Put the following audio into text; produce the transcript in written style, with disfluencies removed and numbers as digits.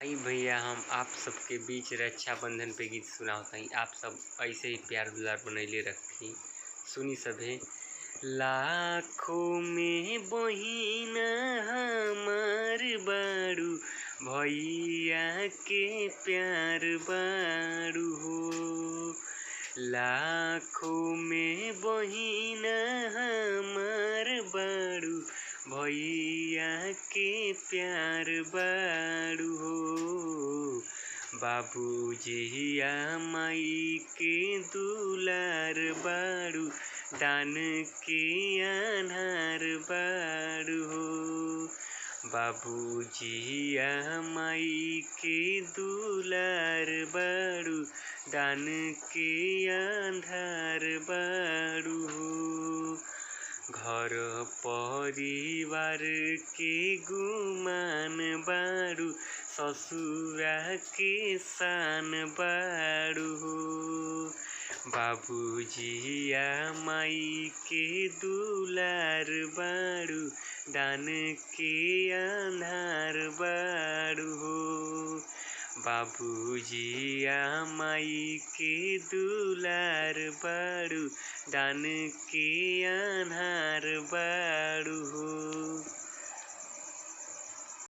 भाई भैया हम आप सबके बीच रक्षाबंधन पे गीत सुनावत हई। आप सब ऐसे ही प्यार दुलार बनैले रखी। सुनी सभे। लाखों में बहिन हमार बारू, भैया के प्यार बारू हो। लाखों में बहिन हमार बारू, भैया के प्यार बारू हो। बाबूजिया माई के दुलार बारू, दान के आधार बारू हो। बाबूजिया माई के दुलार बारू, दान के आधार बारू हो। घर परिवार के गुमान बारू, ससुरा के शान बारू हो। बाबूजिया माई के दुलार बारू, दान के आधार बारू हो। बाबूजिया माई के दुलार बारू, दान के आधार बारू हो।